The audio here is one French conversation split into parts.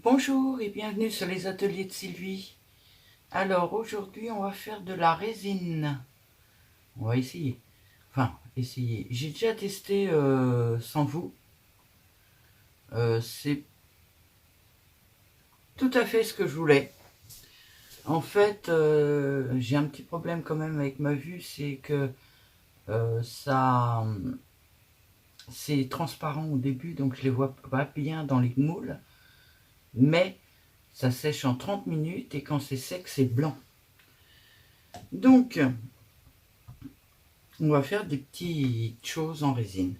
Bonjour et bienvenue sur les ateliers de Sylvie. Alors aujourd'hui on va faire de la résine. On va essayer. Enfin, essayer. J'ai déjà testé sans vous. C'est tout à fait ce que je voulais. En fait, j'ai un petit problème quand même avec ma vue, c'est que ça, c'est transparent au début, donc je les vois pas bien dans les moules. Mais ça sèche en 30 minutes et quand c'est sec, c'est blanc. Donc, on va faire des petites choses en résine.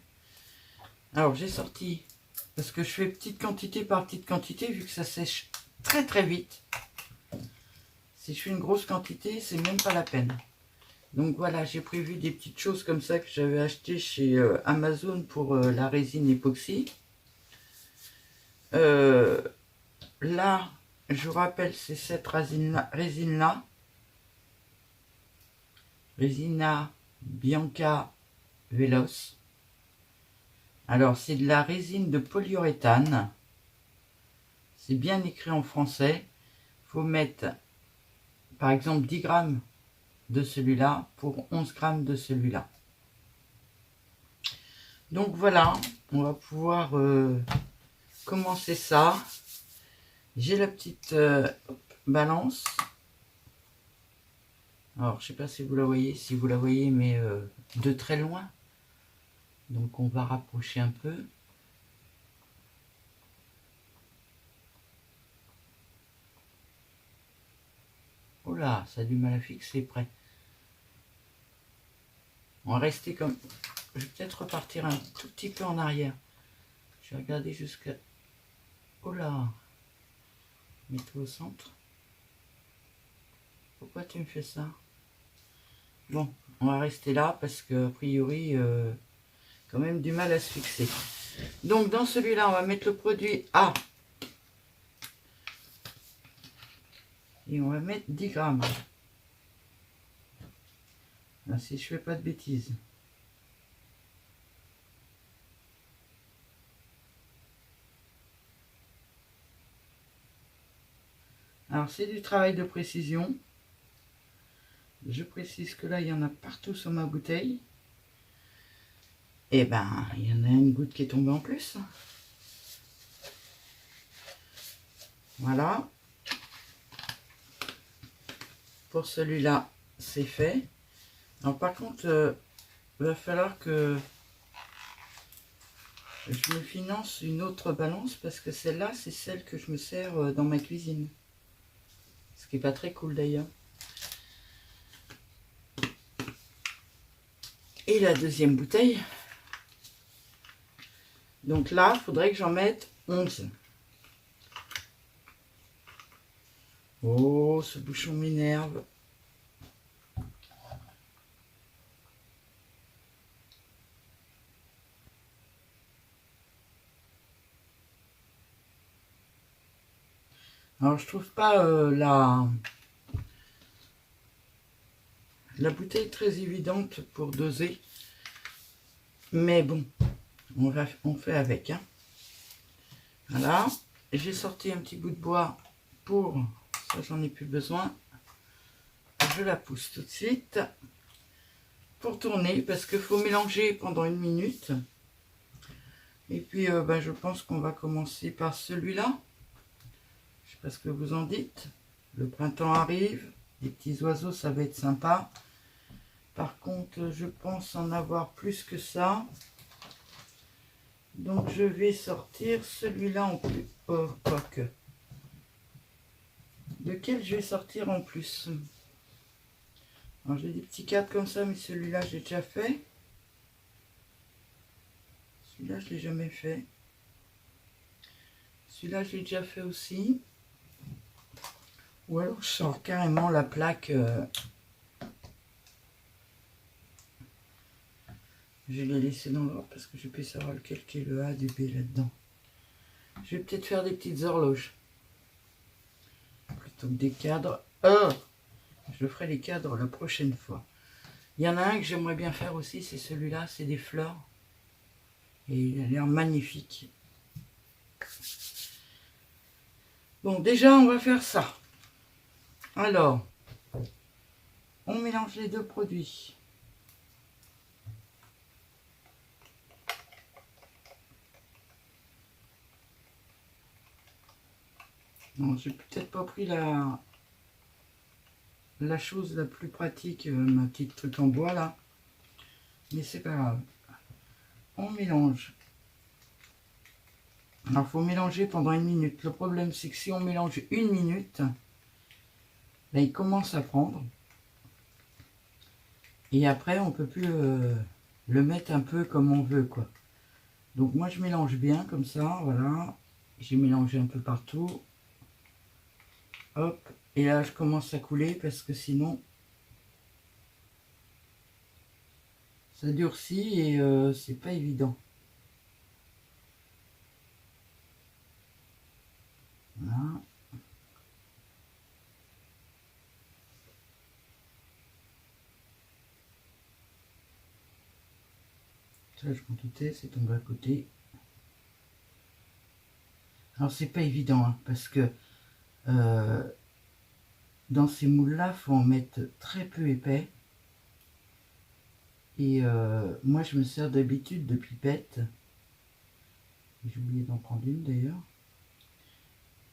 Alors j'ai sorti, parce que je fais petite quantité par petite quantité, vu que ça sèche très très vite. Si je fais une grosse quantité, c'est même pas la peine. Donc voilà, j'ai prévu des petites choses comme ça que j'avais acheté chez Amazon pour la résine époxy. Là, je vous rappelle, c'est cette résine-là, Resina Bianca Veloce. Alors, c'est de la résine de polyuréthane. C'est bien écrit en français. Il faut mettre, par exemple, 10 grammes de celui-là pour 11 grammes de celui-là. Donc voilà, on va pouvoir commencer ça. J'ai la petite balance. Alors, je ne sais pas si vous la voyez, mais de très loin. Donc, on va rapprocher un peu. Oh là, ça a du mal à fixer près. On va rester comme... Je vais peut-être repartir un tout petit peu en arrière. Je vais regarder jusqu'à... Oh là, mets-toi au centre. Pourquoi tu me fais ça? Bon, on va rester là parce que a priori, quand même du mal à se fixer. Donc dans celui-là, on va mettre le produit A. Et on va mettre 10 grammes. Là, si je fais pas de bêtises. Alors c'est du travail de précision. Je précise que là, il y en a partout sur ma bouteille. Et ben, il y en a une goutte qui est tombée en plus. Voilà. Pour celui-là, c'est fait. Alors par contre, il va falloir que je me finance une autre balance parce que celle-là, c'est celle que je me sers dans ma cuisine. Ce qui n'est pas très cool d'ailleurs. Et la deuxième bouteille. Donc là, il faudrait que j'en mette 11. Oh, ce bouchon m'énerve. Alors, je trouve pas la bouteille très évidente pour doser. Mais bon, on fait avec. Hein. Voilà. J'ai sorti un petit bout de bois pour... Ça, j'en ai plus besoin. Je la pousse tout de suite pour tourner parce qu'il faut mélanger pendant 1 minute. Et puis, ben, je pense qu'on va commencer par celui-là. Je sais pas ce que vous en dites. Le printemps arrive. Les petits oiseaux, ça va être sympa. Par contre, je pense en avoir plus que ça. Donc, je vais sortir celui-là en plus. Oh, quoique. Lequel je vais sortir en plus? Alors, j'ai des petits cadres comme ça, mais celui-là, j'ai déjà fait. Celui-là, je ne l'ai jamais fait. Celui-là, je l'ai déjà fait aussi. Ou alors, je sors carrément la plaque. Je vais les laisser dans l'ordre parce que je peux savoir lequel qui est le A du B là-dedans. Je vais peut-être faire des petites horloges. Plutôt que des cadres. Oh, je ferai les cadres la prochaine fois. Il y en a un que j'aimerais bien faire aussi, c'est celui-là, c'est des fleurs. Et il a l'air magnifique. Bon, déjà, on va faire ça. Alors, on mélange les deux produits. Non, j'ai peut-être pas pris la chose la plus pratique, ma petite truc en bois là. Mais c'est pas grave. On mélange. Alors, il faut mélanger pendant 1 minute. Le problème, c'est que si on mélange 1 minute, là, il commence à prendre. Et après, on peut plus le mettre un peu comme on veut, quoi. Donc, moi, je mélange bien comme ça, voilà. J'ai mélangé un peu partout. Hop. Et là, je commence à couler parce que sinon, ça durcit et c'est pas évident. Voilà. Ça, je m'en doutais, c'est tombé à côté. Alors, c'est pas évident, hein, parce que dans ces moules-là, il faut en mettre très peu épais. Et moi, je me sers d'habitude de pipette. J'ai oublié d'en prendre une d'ailleurs.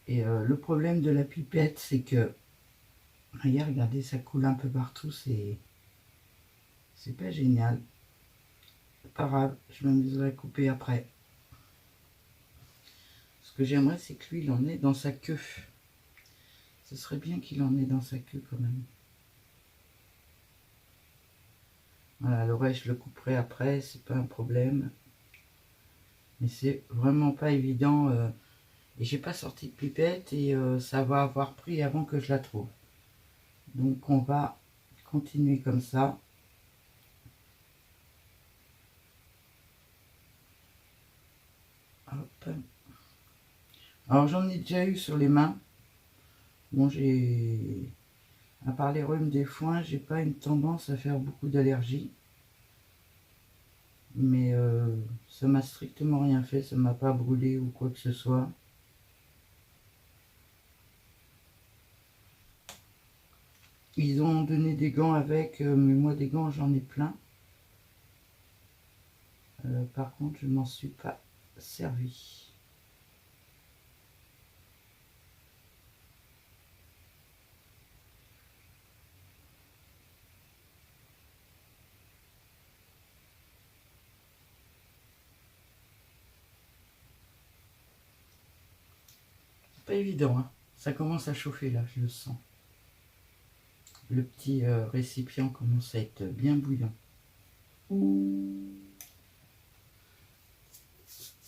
Et le problème de la pipette, c'est que, regardez, ça coule un peu partout, c'est pas génial. C'est pas grave, je m'amuserai à couper après. Ce que j'aimerais, c'est que lui, il en ait dans sa queue. Ce serait bien qu'il en ait dans sa queue quand même. Voilà, le reste, je le couperai après, c'est pas un problème. Mais c'est vraiment pas évident. Et j'ai pas sorti de pipette et ça va avoir pris avant que je la trouve. Donc on va continuer comme ça. Hop. Alors j'en ai déjà eu sur les mains. Bon, à part les rhumes des foins, j'ai pas une tendance à faire beaucoup d'allergies. Mais ça m'a strictement rien fait, ça m'a pas brûlé ou quoi que ce soit. Ils ont donné des gants avec, mais moi des gants j'en ai plein. Par contre, je m'en suis pas servi. C'est pas évident, hein. Ça commence à chauffer là, je le sens. Le petit récipient commence à être bien bouillant.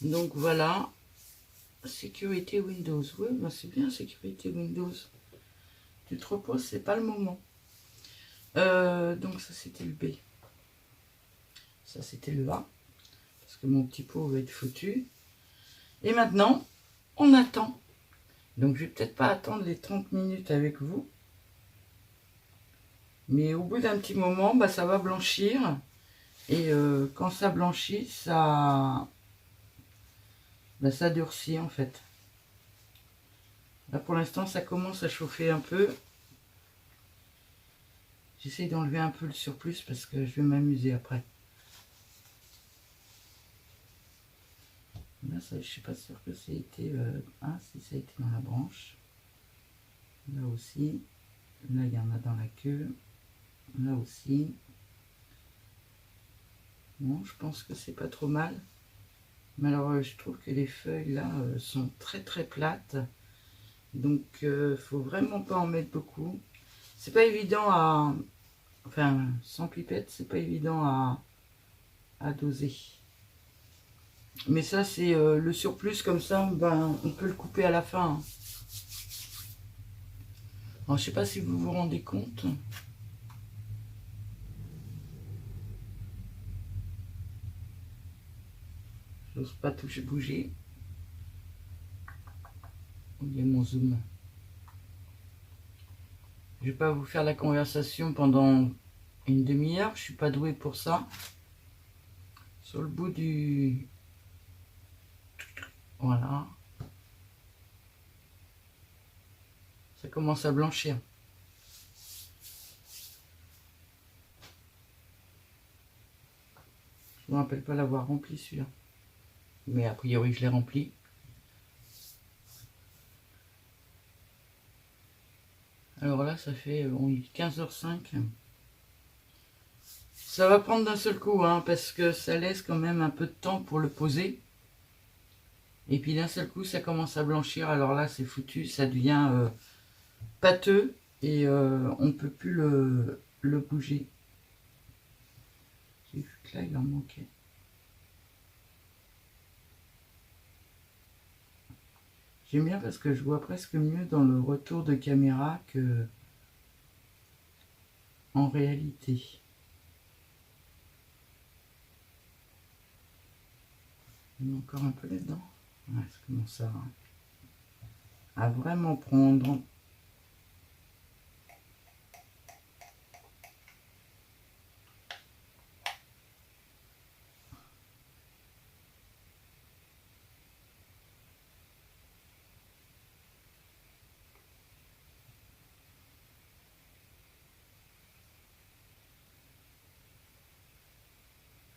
Donc voilà, sécurité Windows. Oui, bah c'est bien sécurité Windows. Tu te reposes, c'est pas le moment. Donc ça c'était le B. Ça c'était le A. Parce que mon petit pot va être foutu. Et maintenant, on attend. Donc je vais peut-être pas attendre les 30 minutes avec vous. Mais au bout d'un petit moment, bah, ça va blanchir. Et quand ça blanchit, ça durcit en fait. Là pour l'instant, ça commence à chauffer un peu. J'essaie d'enlever un peu le surplus parce que je vais m'amuser après. Là, ça, je suis pas sûr que ça a été... ah, si ça a été dans la branche. Là aussi. Là, il y en a dans la queue. Là aussi. Bon, je pense que c'est pas trop mal. Mais alors, je trouve que les feuilles, là, sont très très plates. Donc, faut vraiment pas en mettre beaucoup. C'est pas évident à... Enfin, sans pipette, c'est pas évident à doser. Mais ça, c'est le surplus, comme ça, ben, on peut le couper à la fin. Alors, je sais pas si vous vous rendez compte. J'ose pas toucher, bouger. Où est mon zoom? Je vais pas vous faire la conversation pendant une demi-heure. Je suis pas douée pour ça. Sur le bout du... Voilà. Ça commence à blanchir. Je ne me rappelle pas l'avoir rempli celui-là. Mais a priori je l'ai rempli. Alors là ça fait 15h05. Ça va prendre d'un seul coup, hein, parce que ça laisse quand même un peu de temps pour le poser. Et puis d'un seul coup ça commence à blanchir. Alors là c'est foutu, ça devient pâteux. Et on ne peut plus le bouger. J'ai vu que là il en manquait. J'aime bien parce que je vois presque mieux dans le retour de caméra que en réalité. Il y en a encore un peu là-dedans. Ouais, ça commence à vraiment prendre.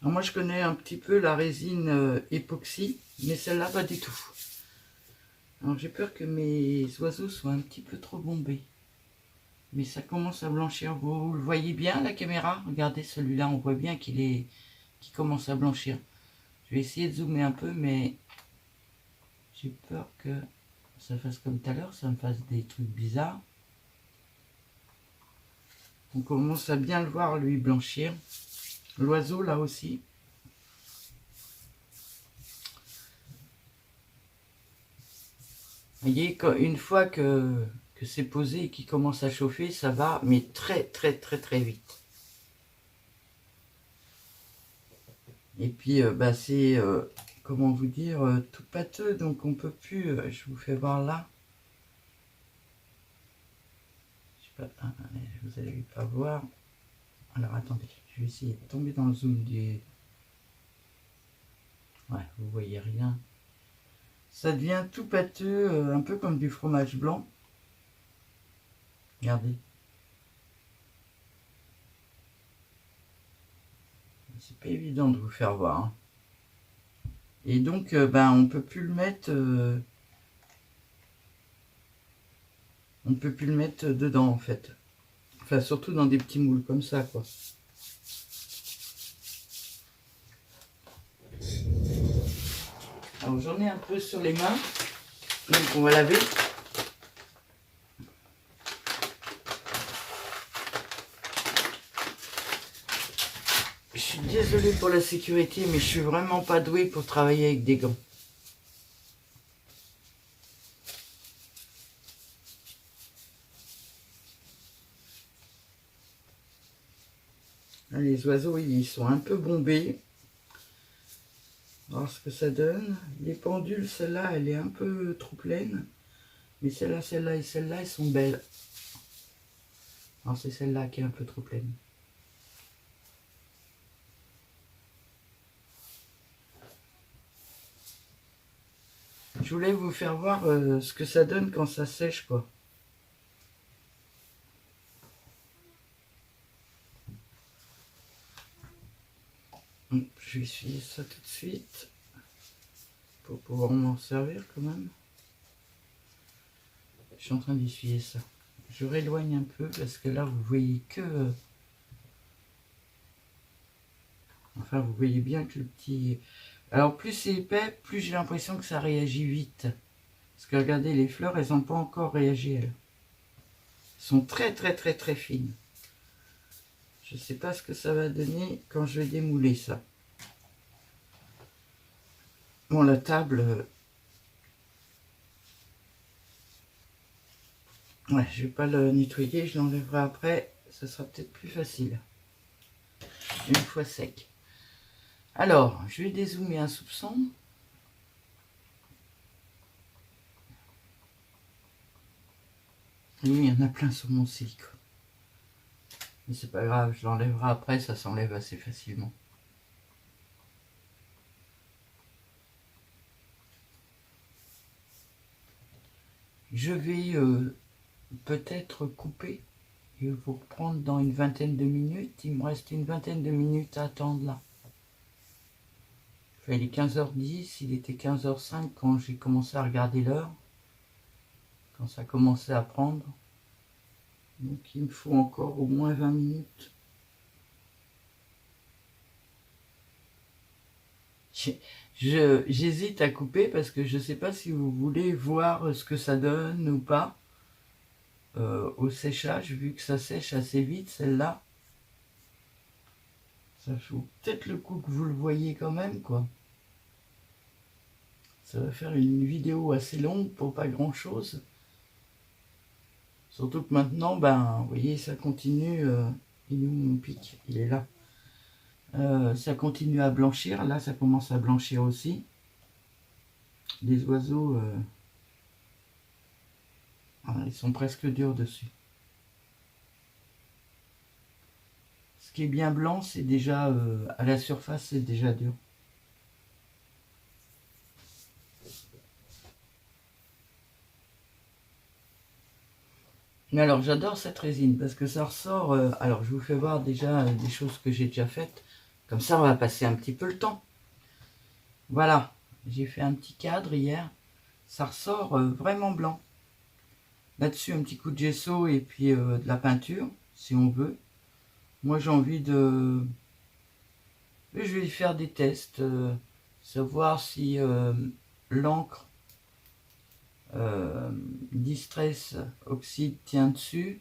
Alors moi je connais un petit peu la résine époxy, mais celle-là pas du tout. Alors j'ai peur que mes oiseaux soient un petit peu trop bombés. Mais ça commence à blanchir. Vous le voyez bien la caméra? Regardez celui-là, on voit bien qu'il commence à blanchir. Je vais essayer de zoomer un peu, mais j'ai peur que ça fasse comme tout à l'heure, ça me fasse des trucs bizarres. On commence à bien le voir lui blanchir. L'oiseau là aussi. Vous voyez, une fois que c'est posé et qu'il commence à chauffer, ça va, mais très très très très vite. Et puis bah, c'est, comment vous dire, tout pâteux, donc on peut plus, je vous fais voir là. Je sais pas, vous n'allez pas voir. Alors attendez, je vais essayer de tomber dans le zoom du... Ouais, vous voyez rien. Ça devient tout pâteux, un peu comme du fromage blanc. Regardez. C'est pas évident de vous faire voir. Hein. Et donc, ben, on peut plus le mettre... on peut plus le mettre dedans, en fait. Enfin, surtout dans des petits moules comme ça, quoi. Alors, j'en ai un peu sur les mains. Donc, on va laver. Je suis désolée pour la sécurité, mais je suis vraiment pas douée pour travailler avec des gants. Là, les oiseaux, ils sont un peu bombés. On va voir ce que ça donne. Les pendules, celle-là, elle est un peu trop pleine. Mais celle-là, celle-là et celle-là, elles sont belles. Alors, c'est celle-là qui est un peu trop pleine. Je voulais vous faire voir ce que ça donne quand ça sèche, quoi. Je vais essuyer ça tout de suite. Pour pouvoir m'en servir, quand même. Je suis en train d'essuyer ça. Je rééloigne un peu, parce que là, vous voyez que... Enfin, vous voyez bien que le petit... Alors, plus c'est épais, plus j'ai l'impression que ça réagit vite. Parce que regardez, les fleurs, elles n'ont pas encore réagi, elles. Elles sont très, très, très, très fines. Je ne sais pas ce que ça va donner quand je vais démouler ça. Bon, la table... Ouais, je vais pas le nettoyer, je l'enlèverai après. Ça sera peut-être plus facile. Une fois sec. Alors, je vais dézoomer un soupçon. Oui, il y en a plein sur mon silicone. Mais c'est pas grave, je l'enlèverai après, ça s'enlève assez facilement. Je vais peut-être couper et vous reprendre dans une vingtaine de minutes. Il me reste une vingtaine de minutes à attendre là. Il est 15h10, il était 15h05 quand j'ai commencé à regarder l'heure, quand ça commençait à prendre. Donc il me faut encore au moins 20 minutes. J'hésite à couper parce que je ne sais pas si vous voulez voir ce que ça donne ou pas au séchage, vu que ça sèche assez vite celle-là. Ça vaut peut-être le coup que vous le voyez quand même, quoi. Ça va faire une vidéo assez longue pour pas grand-chose. Surtout que maintenant, ben, vous voyez, ça continue. Il est où mon pic? Il est là. Ça continue à blanchir. Là, ça commence à blanchir aussi. Les oiseaux, ils sont presque durs dessus. Ce qui est bien blanc, c'est déjà, à la surface, c'est déjà dur. Mais alors, j'adore cette résine parce que ça ressort. Alors, je vous fais voir déjà des choses que j'ai déjà faites. Comme ça, on va passer un petit peu le temps. Voilà, j'ai fait un petit cadre hier. Ça ressort vraiment blanc. Là-dessus, un petit coup de gesso et puis de la peinture, si on veut. Moi, j'ai envie de... Je vais faire des tests, savoir si l'encre Distress Oxyde tient dessus.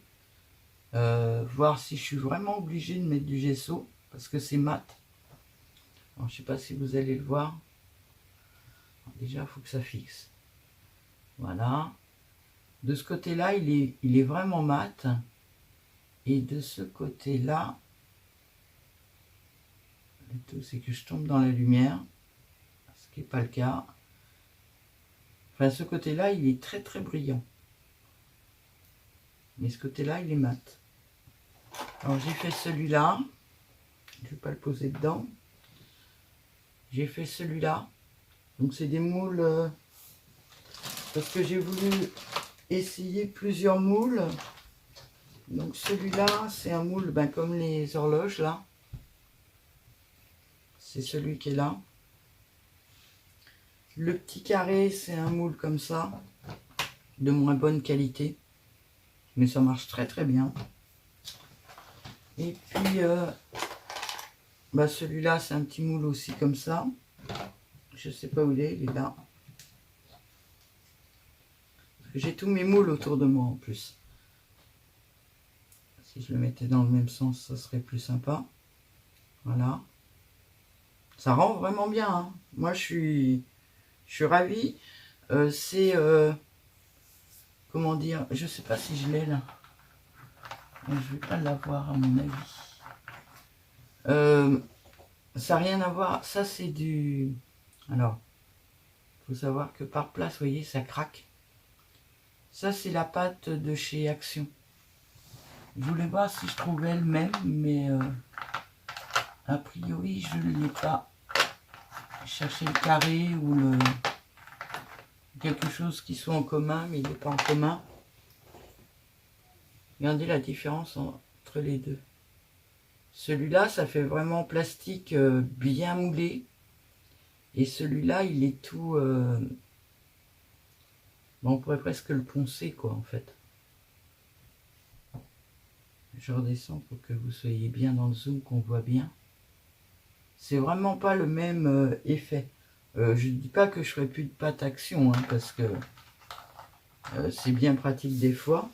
Voir si je suis vraiment obligé de mettre du gesso, parce que c'est mat. Alors, je sais pas si vous allez le voir. Déjà, il faut que ça fixe. Voilà. De ce côté-là, il est vraiment mat. Et de ce côté-là, le tout, c'est que je tombe dans la lumière. Ce qui n'est pas le cas. Enfin, ce côté-là, il est très très brillant. Mais ce côté-là, il est mat. Alors, j'ai fait celui-là. Je ne vais pas le poser dedans. J'ai fait celui-là. Donc, c'est des moules... parce que j'ai voulu essayer plusieurs moules. Donc celui-là, c'est un moule comme les horloges là. C'est celui qui est là. Le petit carré, c'est un moule comme ça, de moins bonne qualité. Mais ça marche très très bien. Et puis, celui-là, c'est un petit moule aussi comme ça. Je sais pas où il est là. J'ai tous mes moules autour de moi en plus. Si je le mettais dans le même sens, ça serait plus sympa. Voilà. Ça rend vraiment bien. Hein. Moi, je suis ravie. C'est... comment dire? Je sais pas si je l'ai là. Je vais pas l'avoir à mon avis. Ça n'a rien à voir. Ça, c'est du... Alors, il faut savoir que par place, vous voyez, ça craque. Ça, c'est la pâte de chez Action. Je voulais voir si je trouvais le même, mais a priori, je ne l'ai pas. Chercher le carré ou le quelque chose qui soit en commun, mais il n'est pas en commun. Regardez la différence entre les deux. Celui-là, ça fait vraiment plastique bien moulé. Et celui-là, il est tout... on pourrait presque le poncer, quoi, en fait. Je redescends pour que vous soyez bien dans le zoom, qu'on voit bien. C'est vraiment pas le même effet. Je ne dis pas que je ferai plus de pâte Action, hein, parce que c'est bien pratique des fois.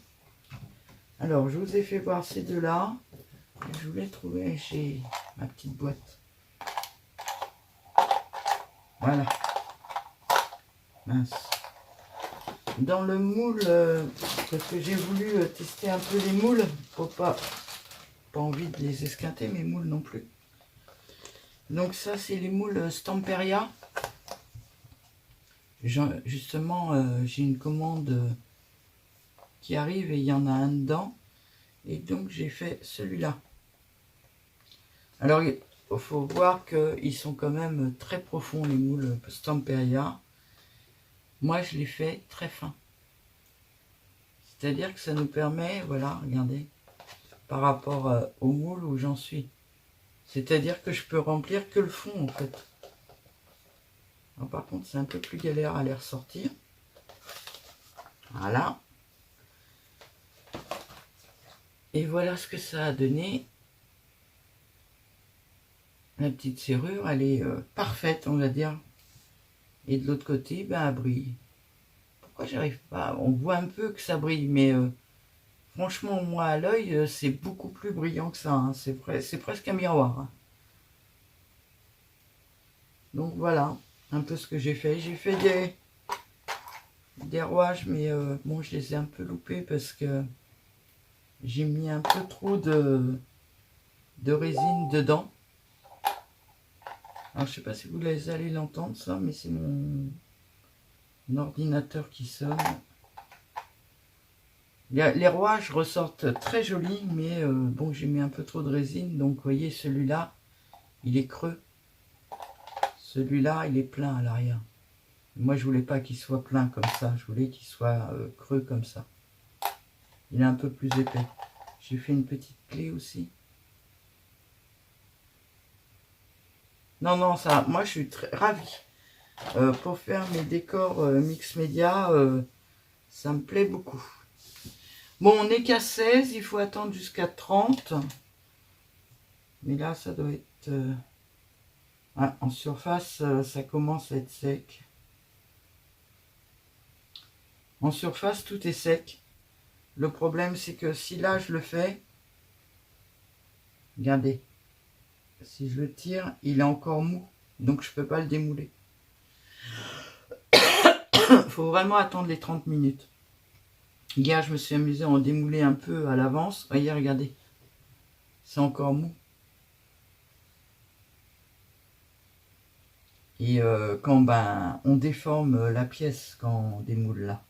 Alors, je vous ai fait voir ces deux-là. Je voulais trouver chez ma petite boîte. Voilà. Mince. Dans le moule, parce que j'ai voulu tester un peu les moules, pour pas envie de les esquinter, mes moules non plus. Donc ça, c'est les moules Stamperia. Justement, j'ai une commande qui arrive et il y en a un dedans. Et donc, j'ai fait celui-là. Alors, il faut voir qu'ils sont quand même très profonds, les moules Stamperia. Moi, je les fais très fins. C'est-à-dire que ça nous permet, voilà, regardez, par rapport au moule où j'en suis. C'est-à-dire que je peux remplir que le fond, en fait. Alors, par contre, c'est un peu plus galère à les ressortir. Voilà. Et voilà ce que ça a donné. La petite serrure, elle est parfaite, on va dire. Et de l'autre côté, ben, elle brille. Pourquoi j'arrive pas? On voit un peu que ça brille, mais franchement, moi, à l'œil, c'est beaucoup plus brillant que ça. Hein. C'est presque un miroir. Hein. Donc voilà, un peu ce que j'ai fait. J'ai fait des rouages, mais bon, je les ai un peu loupés parce que j'ai mis un peu trop de résine dedans. Alors, je sais pas si vous allez l'entendre, ça, mais c'est mon ordinateur qui sonne. Les rouages ressortent très jolis, mais bon, j'ai mis un peu trop de résine. Donc, vous voyez, celui-là, il est creux. Celui-là, il est plein à l'arrière. Moi, je voulais pas qu'il soit plein comme ça. Je voulais qu'il soit creux comme ça. Il est un peu plus épais. J'ai fait une petite clé aussi. Non, non, ça, moi, je suis très ravie. Pour faire mes décors mix média, ça me plaît beaucoup. Bon, on n'est qu'à 16, il faut attendre jusqu'à 30. Mais là, ça doit être... ah, en surface, ça commence à être sec. En surface, tout est sec. Le problème, c'est que si là, je le fais... Regardez. Si je le tire, il est encore mou. Donc, je ne peux pas le démouler. Il faut vraiment attendre les 30 minutes. Hier, je me suis amusé à en démouler un peu à l'avance. Voyez, regardez. C'est encore mou. Et quand on déforme la pièce quand on démoule là.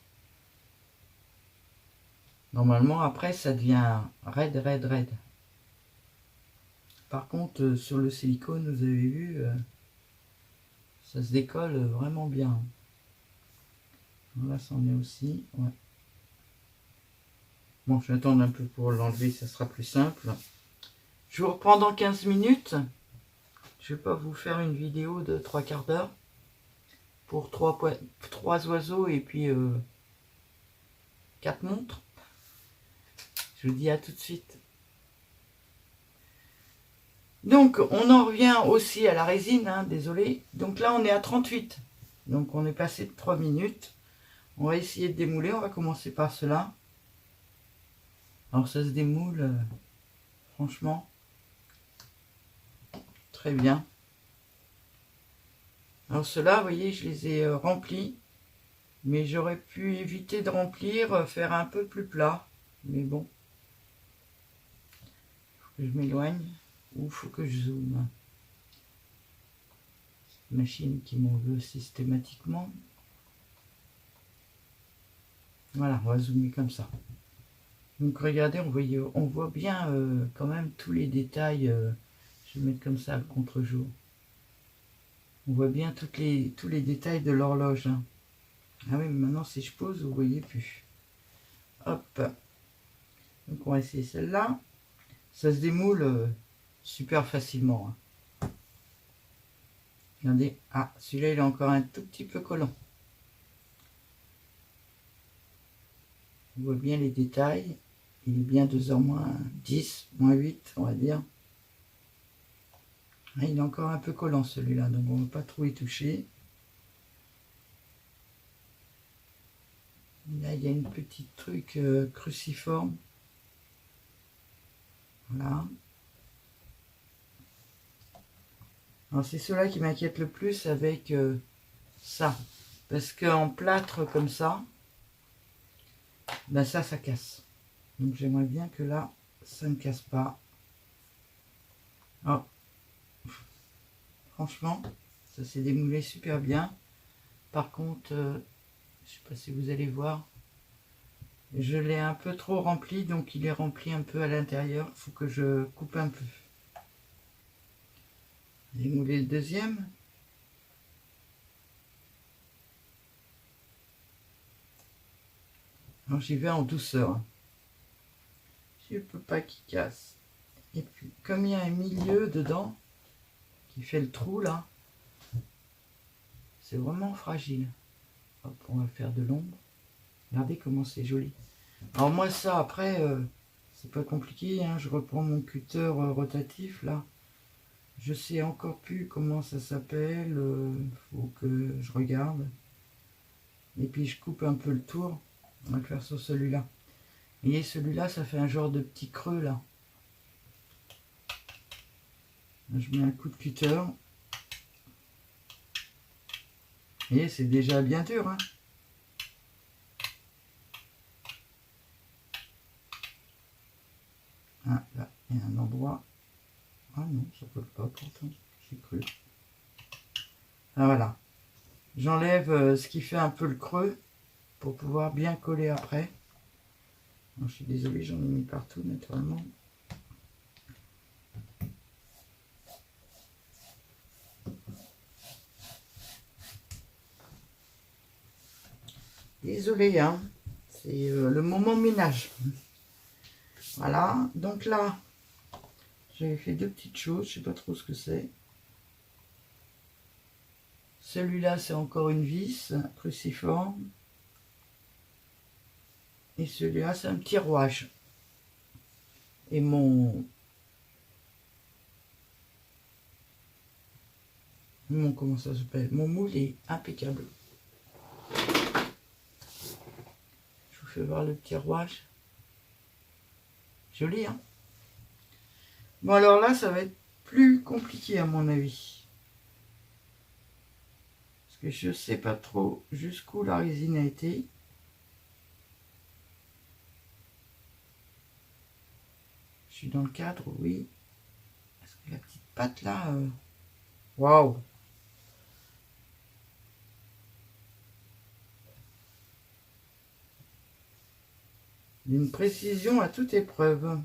Normalement, après, ça devient raide, raide, raide. Par contre, sur le silicone, vous avez vu, ça se décolle vraiment bien. Là, ça en est aussi. Ouais. Bon, je vais attendre un peu pour l'enlever, ça sera plus simple. Je vous reprends dans 15 minutes. Je ne vais pas vous faire une vidéo de 3/4 d'heure pour 3 oiseaux et puis 4 montres. Je vous dis à tout de suite. Donc, on en revient aussi à la résine, hein, désolé. Donc là, on est à 38. Donc, on est passé de 3 minutes. On va essayer de démouler. On va commencer par cela. Alors, ça se démoule, franchement, très bien. Alors, ceux-là, vous voyez, je les ai remplis. Mais j'aurais pu éviter de remplir, faire un peu plus plat. Mais bon. Il faut que je m'éloigne. Ou il faut que je zoome. Cette machine qui m'en veut systématiquement. Voilà, on va zoomer comme ça. Donc regardez, on voit bien quand même tous les détails. Je vais mettre comme ça le contre-jour. On voit bien tous les détails de l'horloge. Hein. Ah oui, mais maintenant si je pose, vous ne voyez plus. Hop. Donc on va essayer celle-là. Ça se démoule super facilement. Hein. Regardez. Ah, celui-là, il est encore un tout petit peu collant. On voit bien les détails. Il est bien 2h moins 10, moins 8, on va dire. Ah, il est encore un peu collant celui-là, donc on ne va pas trop y toucher. Là, il y a une petite truc cruciforme. Voilà. Alors c'est cela qui m'inquiète le plus avec ça. Parce qu'en plâtre comme ça, ben ça casse. Donc j'aimerais bien que là, ça ne casse pas. Oh. Franchement, ça s'est démoulé super bien. Par contre, je ne sais pas si vous allez voir, je l'ai un peu trop rempli, donc il est rempli un peu à l'intérieur. Il faut que je coupe un peu. Démouler le deuxième. Alors j'y vais en douceur. Je ne peux pas qu'il casse. Et puis comme il y a un milieu dedans qui fait le trou là, c'est vraiment fragile. Hop, on va faire de l'ombre. Regardez comment c'est joli. Alors moi ça après, c'est pas compliqué, hein. Je reprends mon cutter rotatif là. Je sais encore plus comment ça s'appelle, faut que je regarde. Et puis je coupe un peu le tour. On va le faire sur celui-là. Vous voyez, celui-là, ça fait un genre de petit creux là. Je mets un coup de cutter. Vous voyez, c'est déjà bien dur, hein. Ah, là, il y a un endroit. Ah non, ça colle pas pourtant. J'ai cru. Ah voilà. J'enlève ce qui fait un peu le creux pour pouvoir bien coller après. Bon, je suis désolée, j'en ai mis partout naturellement. Désolée, hein. C'est le moment ménage. Voilà. Donc là, j'avais fait deux petites choses. Je sais pas trop ce que c'est. Celui-là, c'est encore une vis cruciforme. Et celui-là, c'est un petit rouage. Et mon comment ça s'appelle? Mon moule est impeccable. Je vous fais voir le petit rouage. Joli, hein? Bon, alors là, ça va être plus compliqué à mon avis. Parce que je sais pas trop jusqu'où la résine a été. Je suis dans le cadre, oui. Parce que la petite patte là... Waouh! Une précision à toute épreuve.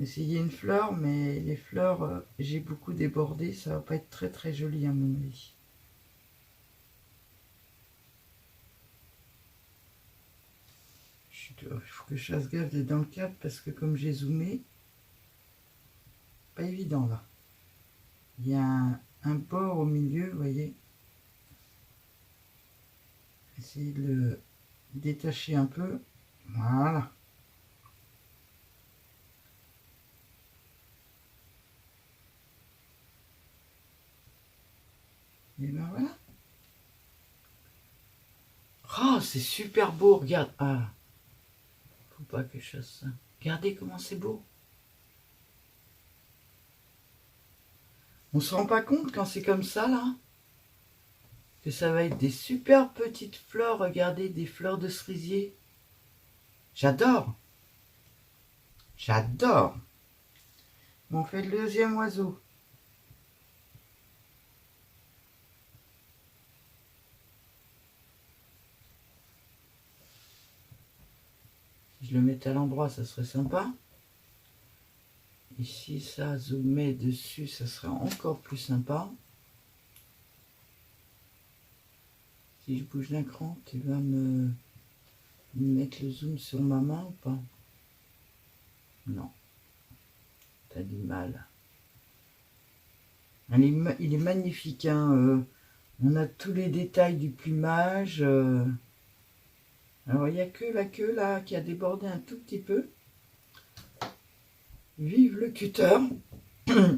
Essayer une fleur, mais les fleurs, j'ai beaucoup débordé, ça va pas être très très joli à mon avis. Il faut que je fasse gaffe d'être dans le cadre parce que comme j'ai zoomé, pas évident là. Il y a un bord au milieu, vous voyez. Essayez de le détacher un peu. Voilà. Et ben voilà. Oh, c'est super beau, regarde. Ah, faut pas que je fasse ça. Regardez comment c'est beau. On se rend pas compte quand c'est comme ça, là, que ça va être des super petites fleurs. Regardez, des fleurs de cerisier. J'adore. J'adore. Bon, on fait le deuxième oiseau. Si je le mettais à l'endroit, ça serait sympa. Et si ça zoomait dessus, ça serait encore plus sympa. Si je bouge d'un cran, tu vas me mettre le zoom sur ma main ou pas? Non. T'as du mal. Il est magnifique, hein. On a tous les détails du plumage. Alors, il n'y a que la queue là qui a débordé un tout petit peu. Vive le cutter.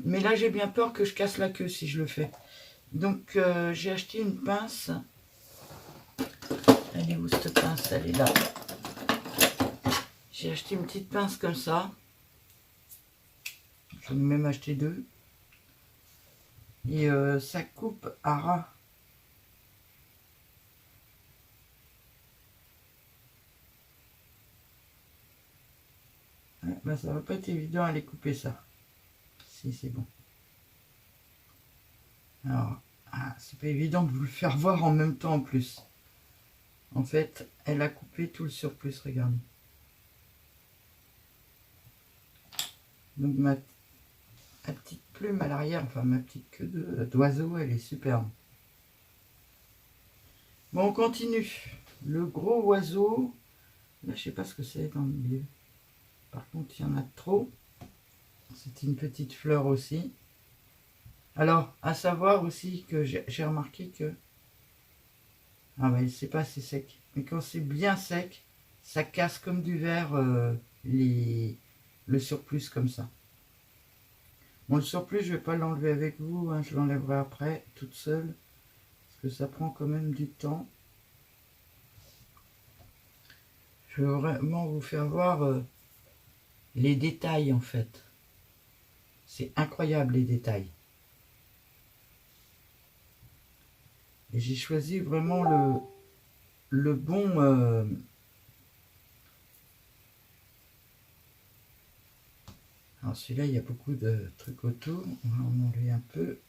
Mais là, j'ai bien peur que je casse la queue si je le fais. Donc, j'ai acheté une pince. Elle est où cette pince? Elle est là. J'ai acheté une petite pince comme ça. J'en ai même acheté deux. Et ça coupe à ras. Ouais, ben ça va pas être évident à les couper ça. Si, c'est bon. Alors, c'est pas évident de vous le faire voir en même temps en plus. En fait, elle a coupé tout le surplus, regardez. Donc ma petite plume à l'arrière, enfin ma petite queue d'oiseau, elle est superbe. Bon, on continue. Le gros oiseau, là je sais pas ce que c'est dans le milieu. Par contre il y en a trop. C'est une petite fleur aussi. Alors, à savoir aussi que j'ai remarqué que... Ah ouais, c'est pas assez sec. Mais quand c'est bien sec, ça casse comme du verre le surplus comme ça. Bon, le surplus, je vais pas l'enlever avec vous. Hein, je l'enlèverai après, toute seule. Parce que ça prend quand même du temps. Je veux vraiment vous faire voir les détails en fait. C'est incroyable les détails. Et j'ai choisi vraiment le bon... Alors celui-là, il y a beaucoup de trucs autour. On va en enlever un peu.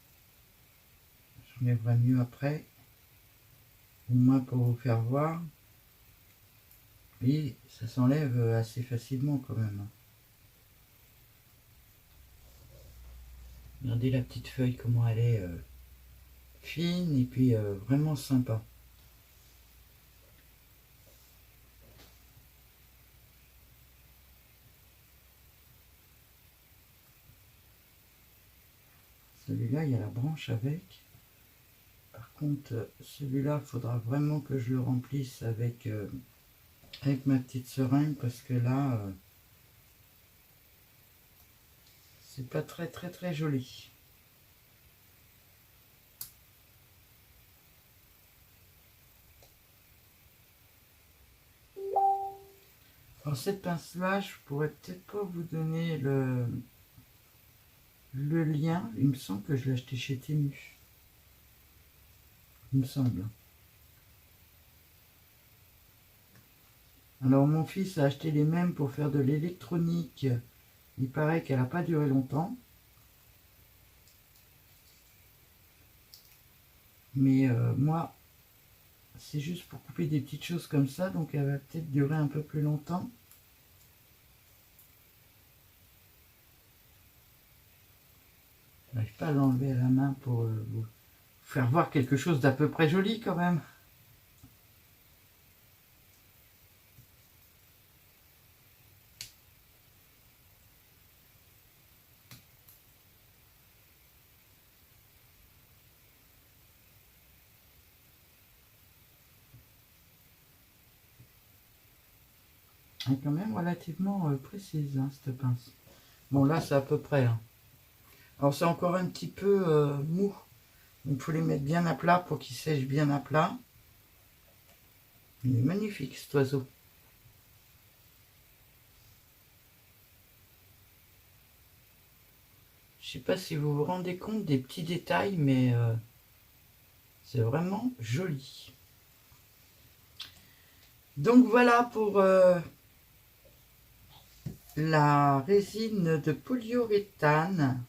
J'enlèverai mieux après. Au moins pour vous faire voir. Et ça s'enlève assez facilement quand même. Regardez la petite feuille, comment elle est fine et puis vraiment sympa. Celui-là, il y a la branche avec. Par contre, celui-là, il faudra vraiment que je le remplisse avec ma petite seringue parce que là, c'est pas très joli. Alors cette pince-là, je pourrais peut-être pas vous donner le lien. Il me semble que je l'ai acheté chez Temu. Il me semble. Alors mon fils a acheté les mêmes pour faire de l'électronique. Il paraît qu'elle n'a pas duré longtemps. Mais moi, c'est juste pour couper des petites choses comme ça, donc elle va peut-être durer un peu plus longtemps. Je n'arrive pas à l'enlever à la main pour vous faire voir quelque chose d'à peu près joli quand même. Elle est quand même relativement précise, hein, cette pince. Bon, là, c'est à peu près. Hein. Alors, c'est encore un petit peu mou. Donc, il faut les mettre bien à plat pour qu'ils sèchent bien à plat. Il est magnifique, cet oiseau. Je ne sais pas si vous vous rendez compte des petits détails, mais c'est vraiment joli. Donc, voilà pour... la résine de polyuréthane,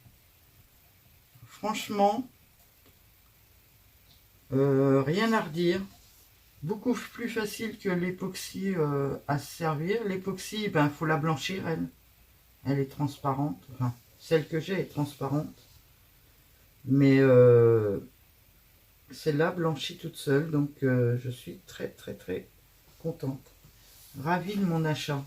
franchement, rien à redire. Beaucoup plus facile que l'époxy à se servir. L'époxy, ben, faut la blanchir, elle. Elle est transparente. Enfin, celle que j'ai est transparente. Mais celle-là blanchit toute seule. Donc, je suis très contente. Ravie de mon achat.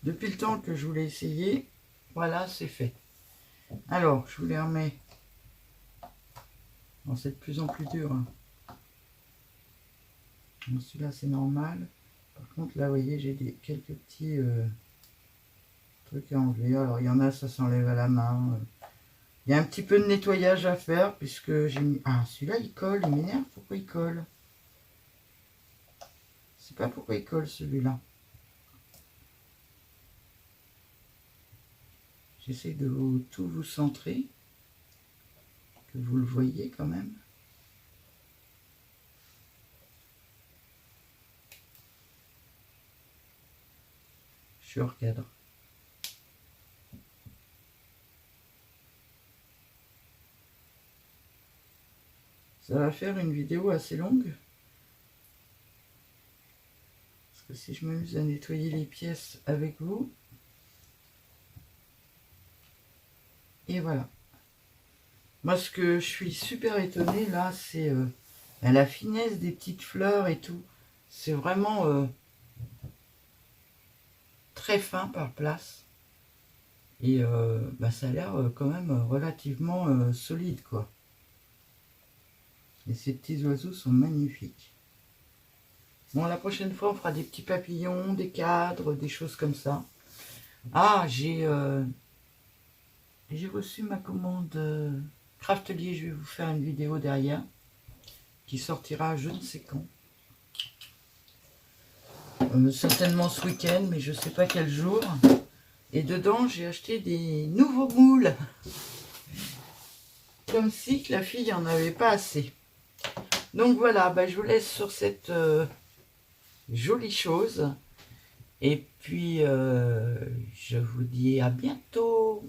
Depuis le temps que je voulais essayer, voilà, c'est fait. Alors, je vous les remets. Bon, c'est de plus en plus dur. Hein. Celui-là, c'est normal. Par contre, là, vous voyez, j'ai quelques petits trucs à enlever. Alors, il y en a, ça s'enlève à la main. Il y a un petit peu de nettoyage à faire, puisque j'ai mis... Ah, celui-là, il colle. Il m'énerve. Pourquoi il colle? Je sais pas pourquoi il colle, celui-là. J'essaie de tout vous centrer. Que vous le voyez quand même. Je suis hors cadre. Ça va faire une vidéo assez longue. Parce que si je m'amuse à nettoyer les pièces avec vous. Et voilà. Moi, ce que je suis super étonnée, là, c'est La finesse des petites fleurs et tout. C'est vraiment très fin par place. Et bah, ça a l'air quand même relativement solide, quoi. Et ces petits oiseaux sont magnifiques. Bon, la prochaine fois, on fera des petits papillons, des cadres, des choses comme ça. Ah, j'ai reçu ma commande Craftelier. Je vais vous faire une vidéo derrière qui sortira je ne sais quand. Certainement ce week-end, mais je ne sais pas quel jour. Et dedans, j'ai acheté des nouveaux moules. Comme si que la fille en avait pas assez. Donc voilà, bah, je vous laisse sur cette jolie chose. Et puis, je vous dis à bientôt.